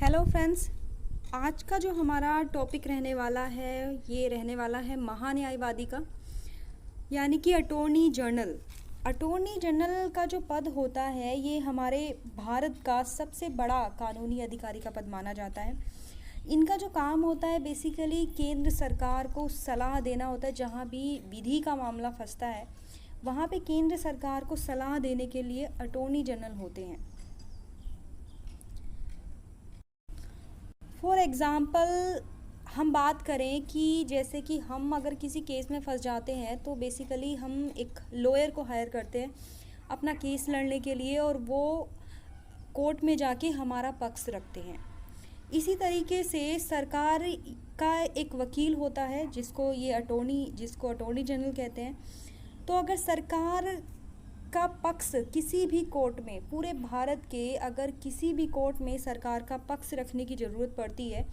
Hello friends, आज का जो हमारा टॉपिक रहने वाला है ये रहने वाला है महान्यायवादी का, यानी कि अटॉर्नी जनरल। अटॉर्नी जनरल का जो पद होता है ये हमारे भारत का सबसे बड़ा कानूनी अधिकारी का पद माना जाता है। इनका जो काम होता है बेसिकली केंद्र सरकार को सलाह देना होता है। जहाँ भी विधि का मामला फंसता है वहाँ पे केंद्र सरकार को सलाह देने के लिए अटॉर्नी जनरल होते हैं। फॉर एग्ज़ाम्पल हम बात करें कि जैसे कि हम अगर किसी केस में फंस जाते हैं तो बेसिकली हम एक लॉयर को हायर करते हैं अपना केस लड़ने के लिए, और वो कोर्ट में जाके हमारा पक्ष रखते हैं। इसी तरीके से सरकार का एक वकील होता है जिसको अटॉर्नी जनरल कहते हैं। तो अगर सरकार का पक्ष किसी भी कोर्ट में, पूरे भारत के अगर किसी भी कोर्ट में सरकार का पक्ष रखने की ज़रूरत पड़ती है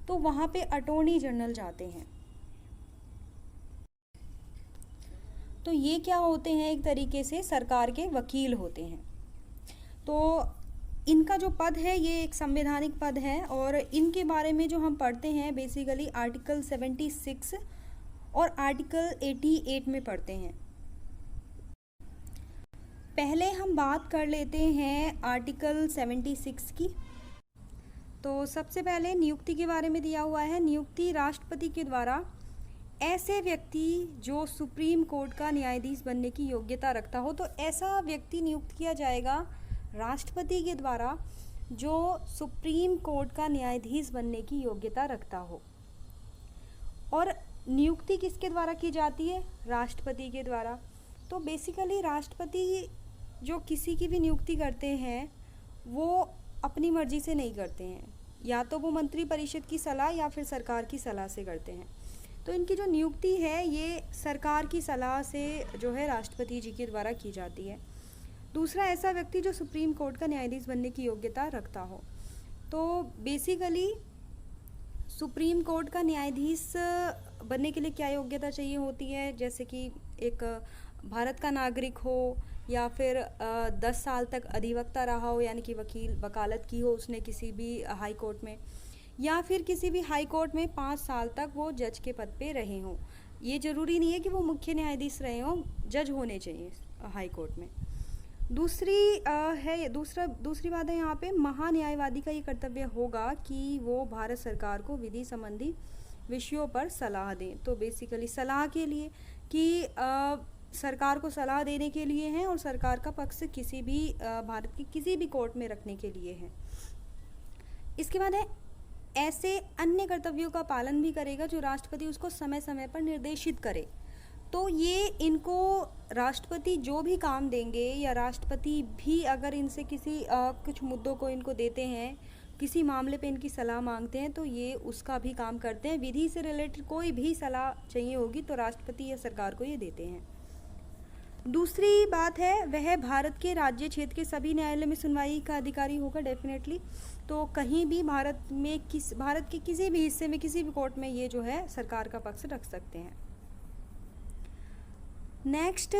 तो वहाँ पे अटॉर्नी जनरल जाते हैं। तो ये क्या होते हैं, एक तरीके से सरकार के वकील होते हैं। तो इनका जो पद है ये एक संवैधानिक पद है, और इनके बारे में जो हम पढ़ते हैं बेसिकली आर्टिकल 76 और आर्टिकल 88 में पढ़ते हैं। पहले हम बात कर लेते हैं आर्टिकल 76 की। तो सबसे पहले नियुक्ति के बारे में दिया हुआ है। नियुक्ति राष्ट्रपति के द्वारा ऐसे व्यक्ति जो सुप्रीम कोर्ट का न्यायाधीश बनने की योग्यता रखता हो, तो ऐसा व्यक्ति नियुक्त किया जाएगा राष्ट्रपति के द्वारा जो सुप्रीम कोर्ट का न्यायाधीश बनने की योग्यता रखता हो। और नियुक्ति किसके द्वारा की जाती है? राष्ट्रपति के द्वारा। तो बेसिकली राष्ट्रपति जो किसी की भी नियुक्ति करते हैं वो अपनी मर्जी से नहीं करते हैं, या तो वो मंत्री परिषद की सलाह या फिर सरकार की सलाह से करते हैं। तो इनकी जो नियुक्ति है ये सरकार की सलाह से जो है राष्ट्रपति जी के द्वारा की जाती है। दूसरा, ऐसा व्यक्ति जो सुप्रीम कोर्ट का न्यायाधीश बनने की योग्यता रखता हो। तो बेसिकली सुप्रीम कोर्ट का न्यायाधीश बनने के लिए क्या योग्यता चाहिए होती है? जैसे कि एक भारत का नागरिक हो, या फिर 10 साल तक अधिवक्ता रहा हो, यानी कि वकालत की हो उसने किसी भी हाई कोर्ट में, या फिर किसी भी हाई कोर्ट में 5 साल तक वो जज के पद पे रहे हों। ये ज़रूरी नहीं है कि वो मुख्य न्यायाधीश रहे हों, जज होने चाहिए हाई कोर्ट में। दूसरी बात है यहाँ पे महान्यायवादी का ये कर्तव्य होगा कि वो भारत सरकार को विधि संबंधी विषयों पर सलाह दें। तो बेसिकली सलाह के लिए कि सरकार को सलाह देने के लिए है, और सरकार का पक्ष किसी भी भारत की किसी भी कोर्ट में रखने के लिए है। इसके बाद है ऐसे अन्य कर्तव्यों का पालन भी करेगा जो राष्ट्रपति उसको समय समय पर निर्देशित करे। तो ये इनको राष्ट्रपति जो भी काम देंगे, या राष्ट्रपति भी अगर इनसे किसी कुछ मुद्दों को इनको देते हैं, किसी मामले पे इनकी सलाह मांगते हैं, तो ये उसका भी काम करते हैं। विधि से रिलेटेड कोई भी सलाह चाहिए होगी तो राष्ट्रपति या सरकार को ये देते हैं। दूसरी बात है वह भारत के राज्य क्षेत्र के सभी न्यायालय में सुनवाई का अधिकारी होगा डेफिनेटली। तो कहीं भी भारत के किसी भी हिस्से में किसी भी कोर्ट में ये जो है सरकार का पक्ष रख सकते हैं। नेक्स्ट,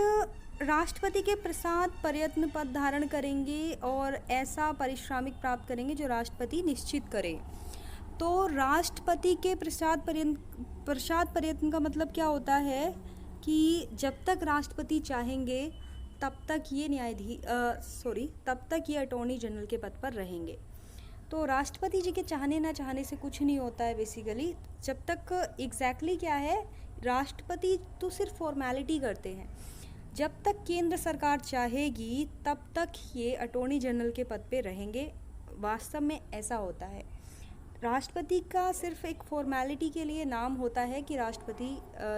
राष्ट्रपति के प्रसाद प्रयत्न पद धारण करेंगे और ऐसा पारिश्रमिक प्राप्त करेंगे जो राष्ट्रपति निश्चित करे। तो राष्ट्रपति के प्रसाद प्रयत्न का मतलब क्या होता है कि जब तक राष्ट्रपति चाहेंगे तब तक ये अटॉर्नी जनरल के पद पर रहेंगे। तो राष्ट्रपति जी के चाहने ना चाहने से कुछ नहीं होता है बेसिकली। जब तक एग्जैक्टली क्या है, राष्ट्रपति तो सिर्फ फॉर्मेलिटी करते हैं। जब तक केंद्र सरकार चाहेगी तब तक ये अटॉर्नी जनरल के पद पे रहेंगे। वास्तव में ऐसा होता है। राष्ट्रपति का सिर्फ एक फॉर्मेलिटी के लिए नाम होता है कि राष्ट्रपति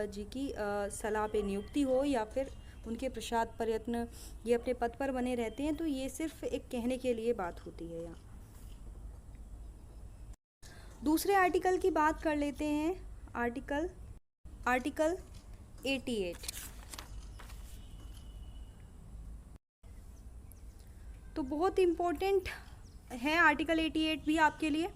जी की सलाह पे नियुक्ति हो, या फिर उनके प्रसाद प्रयत्न ये अपने पद पर बने रहते हैं। तो ये सिर्फ एक कहने के लिए बात होती है। यहाँ दूसरे आर्टिकल की बात कर लेते हैं। आर्टिकल 88। तो बहुत इम्पोर्टेंट है आर्टिकल 88 भी आपके लिए।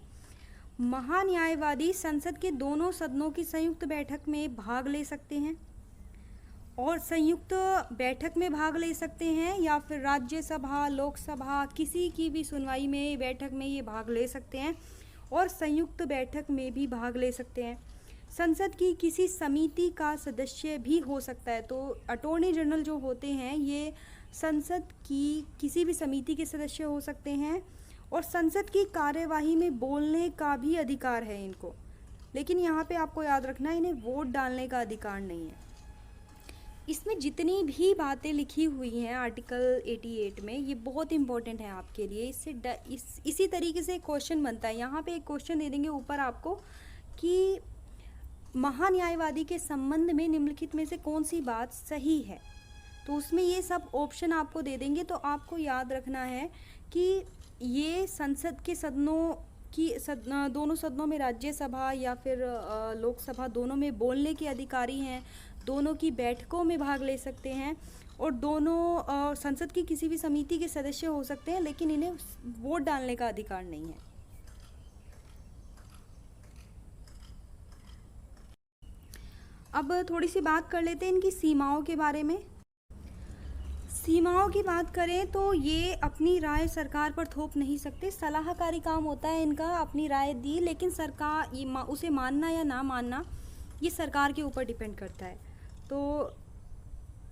महान्यायवादी संसद के दोनों सदनों की संयुक्त बैठक में भाग ले सकते हैं, और संयुक्त बैठक में भाग ले सकते हैं या फिर राज्यसभा, लोकसभा, किसी की भी सुनवाई में, बैठक में ये भाग ले सकते हैं और संयुक्त बैठक में भी भाग ले सकते हैं। संसद की किसी समिति का सदस्य भी हो सकता है। तो अटॉर्नी जनरल जो होते हैं ये संसद की किसी भी समिति के सदस्य हो सकते हैं और संसद की कार्यवाही में बोलने का भी अधिकार है इनको। लेकिन यहाँ पे आपको याद रखना है, इन्हें वोट डालने का अधिकार नहीं है। इसमें जितनी भी बातें लिखी हुई हैं आर्टिकल 88 में, ये बहुत इंपॉर्टेंट है आपके लिए। इसी तरीके से क्वेश्चन बनता है। यहाँ पे एक क्वेश्चन दे देंगे ऊपर आपको कि महान्यायवादी के संबंध में निम्नलिखित में से कौन सी बात सही है। तो उसमें ये सब ऑप्शन आपको दे देंगे। तो आपको याद रखना है कि ये संसद के दोनों सदनों में, राज्यसभा या फिर लोकसभा, दोनों में बोलने के अधिकारी हैं, दोनों की बैठकों में भाग ले सकते हैं और दोनों संसद की किसी भी समिति के सदस्य हो सकते हैं, लेकिन इन्हें वोट डालने का अधिकार नहीं है। अब थोड़ी सी बात कर लेते हैं इनकी सीमाओं के बारे में। सीमाओं की बात करें तो ये अपनी राय सरकार पर थोप नहीं सकते। सलाहकारी काम होता है इनका, अपनी राय दी, लेकिन सरकार उसे मानना या ना मानना ये सरकार के ऊपर डिपेंड करता है। तो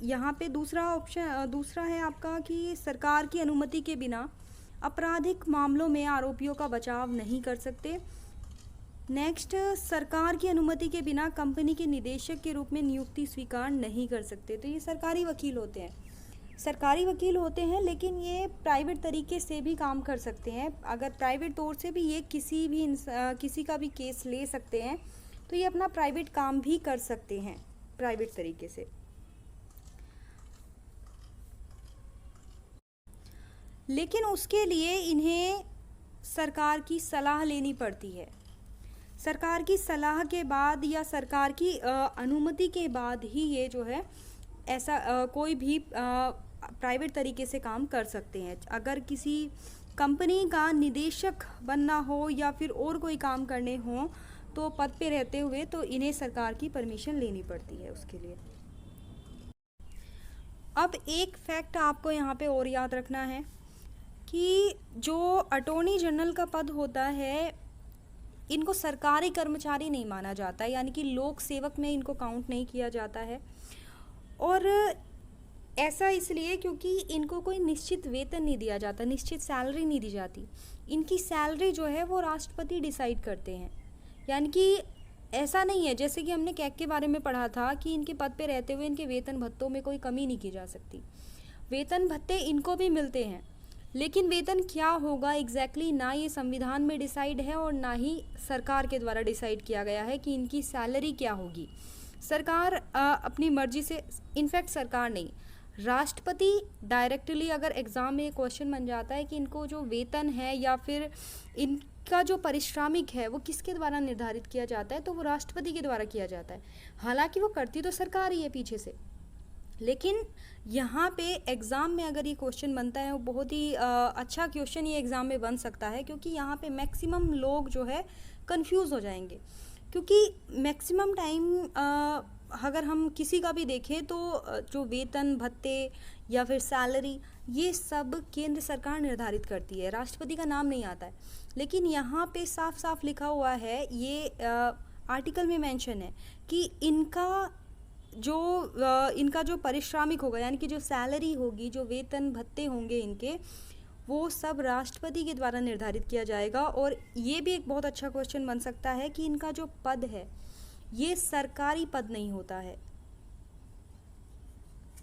यहाँ पे दूसरा है आपका कि सरकार की अनुमति के बिना आपराधिक मामलों में आरोपियों का बचाव नहीं कर सकते। नेक्स्ट, सरकार की अनुमति के बिना कंपनी के निदेशक के रूप में नियुक्ति स्वीकार नहीं कर सकते। तो ये सरकारी वकील होते हैं, लेकिन ये प्राइवेट तरीके से भी काम कर सकते हैं। अगर प्राइवेट तौर से भी ये किसी का भी केस ले सकते हैं, तो ये अपना प्राइवेट काम भी कर सकते हैं प्राइवेट तरीके से। लेकिन उसके लिए इन्हें सरकार की सलाह लेनी पड़ती है। सरकार की सलाह के बाद या सरकार की अनुमति के बाद ही ये जो है ऐसा कोई भी प्राइवेट तरीके से काम कर सकते हैं। अगर किसी कंपनी का निदेशक बनना हो या फिर और कोई काम करने हो तो पद पे रहते हुए, तो इन्हें सरकार की परमिशन लेनी पड़ती है उसके लिए। अब एक फैक्ट आपको यहाँ पे और याद रखना है कि जो अटॉर्नी जनरल का पद होता है, इनको सरकारी कर्मचारी नहीं माना जाता है, यानी कि लोक सेवक में इनको काउंट नहीं किया जाता है। और ऐसा इसलिए क्योंकि इनको कोई निश्चित वेतन नहीं दिया जाता, निश्चित सैलरी नहीं दी जाती। इनकी सैलरी जो है वो राष्ट्रपति डिसाइड करते हैं। यानी कि ऐसा नहीं है, जैसे कि हमने कैग के बारे में पढ़ा था कि इनके पद पे रहते हुए इनके वेतन भत्तों में कोई कमी नहीं की जा सकती। वेतन भत्ते इनको भी मिलते हैं, लेकिन वेतन क्या होगा एग्जैक्टली ना ये संविधान में डिसाइड है और ना ही सरकार के द्वारा डिसाइड किया गया है कि इनकी सैलरी क्या होगी। सरकार अपनी मर्जी से, इनफैक्ट सरकार नहीं, राष्ट्रपति डायरेक्टली, अगर एग्ज़ाम में क्वेश्चन बन जाता है कि इनको जो वेतन है या फिर इनका जो पारिश्रमिक है वो किसके द्वारा निर्धारित किया जाता है, तो वो राष्ट्रपति के द्वारा किया जाता है। हालांकि वो करती तो सरकार ही है पीछे से, लेकिन यहाँ पे एग्ज़ाम में अगर ये क्वेश्चन बनता है वो बहुत ही अच्छा क्वेश्चन ये एग्ज़ाम में बन सकता है, क्योंकि यहाँ पे मैक्सिमम लोग जो है कंफ्यूज हो जाएंगे। क्योंकि मैक्सिमम टाइम अगर हम किसी का भी देखें तो जो वेतन भत्ते या फिर सैलरी ये सब केंद्र सरकार निर्धारित करती है, राष्ट्रपति का नाम नहीं आता है। लेकिन यहाँ पे साफ साफ लिखा हुआ है, ये आर्टिकल में मेंशन है कि इनका जो पारिश्रमिक होगा, यानी कि जो सैलरी होगी, जो वेतन भत्ते होंगे इनके, वो सब राष्ट्रपति के द्वारा निर्धारित किया जाएगा। और ये भी एक बहुत अच्छा क्वेश्चन बन सकता है कि इनका जो पद है ये सरकारी पद नहीं होता है,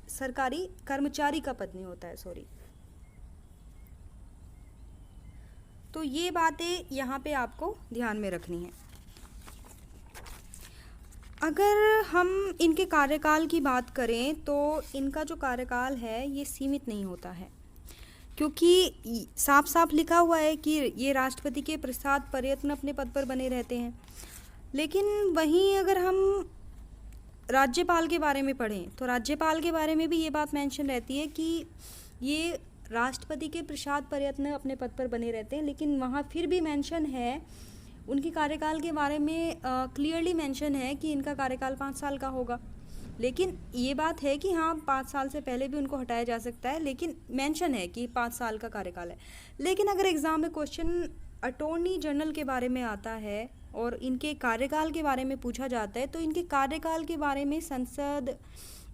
सरकारी कर्मचारी का पद नहीं होता है, सॉरी। तो ये बातें यहाँ पे आपको ध्यान में रखनी है। अगर हम इनके कार्यकाल की बात करें तो इनका जो कार्यकाल है ये सीमित नहीं होता है, क्योंकि साफ साफ लिखा हुआ है कि ये राष्ट्रपति के प्रसाद पर्यटन अपने पद पर बने रहते हैं। लेकिन वहीं अगर हम राज्यपाल के बारे में पढ़ें तो राज्यपाल के बारे में भी ये बात मेंशन रहती है कि ये राष्ट्रपति के प्रसाद पर्यटन अपने पद पर बने रहते हैं। लेकिन वहाँ फिर भी मेंशन है उनके कार्यकाल के बारे में, क्लियरली मेंशन है कि इनका कार्यकाल 5 साल का होगा। लेकिन ये बात है कि हाँ 5 साल से पहले भी उनको हटाया जा सकता है, लेकिन मेंशन है कि 5 साल का कार्यकाल है। लेकिन अगर एग्ज़ाम में क्वेश्चन अटॉर्नी जनरल के बारे में आता है और इनके कार्यकाल के बारे में पूछा जाता है, तो इनके कार्यकाल के बारे में संसद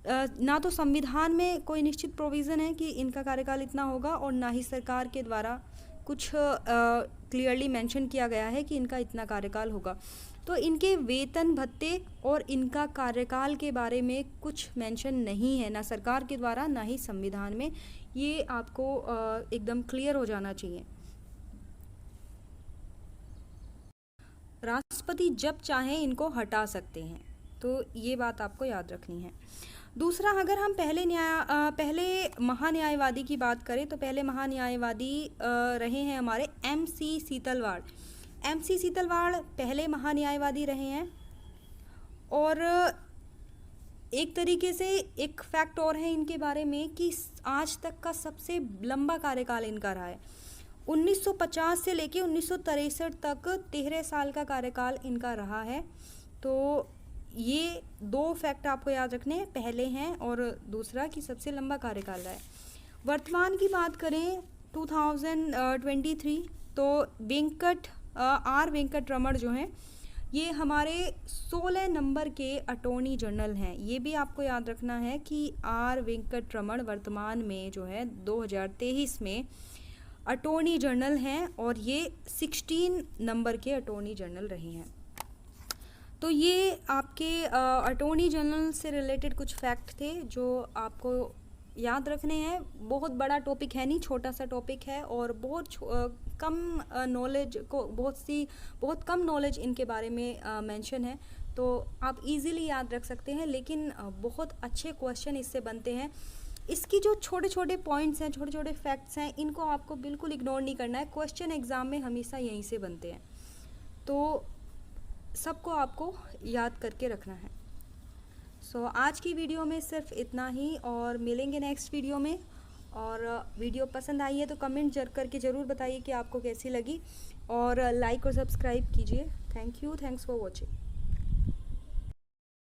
ना तो संविधान में कोई निश्चित प्रोविज़न है कि इनका कार्यकाल इतना होगा, और ना ही सरकार के द्वारा कुछ क्लियरली मेंशन किया गया है कि इनका इतना कार्यकाल होगा। तो इनके वेतन भत्ते और इनका कार्यकाल के बारे में कुछ मेंशन नहीं है, ना सरकार के द्वारा ना ही संविधान में। ये आपको एकदम क्लियर हो जाना चाहिए। राष्ट्रपति जब चाहें इनको हटा सकते हैं, तो ये बात आपको याद रखनी है। दूसरा, अगर हम पहले महान्यायवादी की बात करें, तो पहले महान्यायवादी रहे हैं हमारे MC सीतलवाड़। MC सीतलवाड़ पहले महान्यायवादी रहे हैं। और एक तरीके से एक फैक्ट और है इनके बारे में कि आज तक का सबसे लंबा कार्यकाल इनका रहा है। 1950 से लेके 1963 तक 13 साल का कार्यकाल इनका रहा है। तो ये 2 फैक्ट आपको याद रखने हैं, पहले हैं और दूसरा कि सबसे लंबा कार्यकाल रहा है। वर्तमान की बात करें 2023, तो R वेंकट रमण जो हैं, ये हमारे 16 नंबर के अटॉर्नी जनरल हैं। ये भी आपको याद रखना है कि R वेंकट रमण वर्तमान में जो है 2023 में अटॉर्नी जनरल हैं, और ये 16 नंबर के अटॉर्नी जनरल रहे हैं। तो ये आपके अटॉर्नी जनरल से रिलेटेड कुछ फैक्ट थे जो आपको याद रखने हैं। बहुत बड़ा टॉपिक है नहीं, छोटा सा टॉपिक है, और बहुत कम नॉलेज को बहुत कम नॉलेज इनके बारे में मेंशन है, तो आप इजीली याद रख सकते हैं। लेकिन बहुत अच्छे क्वेश्चन इससे बनते हैं। इसकी जो छोटे छोटे पॉइंट्स हैं, छोटे छोटे फैक्ट्स हैं, इनको आपको बिल्कुल इग्नोर नहीं करना है। क्वेश्चन एग्ज़ाम में हमेशा यहीं से बनते हैं, तो सबको आपको याद करके रखना है। आज की वीडियो में सिर्फ इतना ही, और मिलेंगे नेक्स्ट वीडियो में। और वीडियो पसंद आई है तो कमेंट करके ज़रूर बताइए कि आपको कैसी लगी, और लाइक और सब्सक्राइब कीजिए। Thank you, thanks for watching.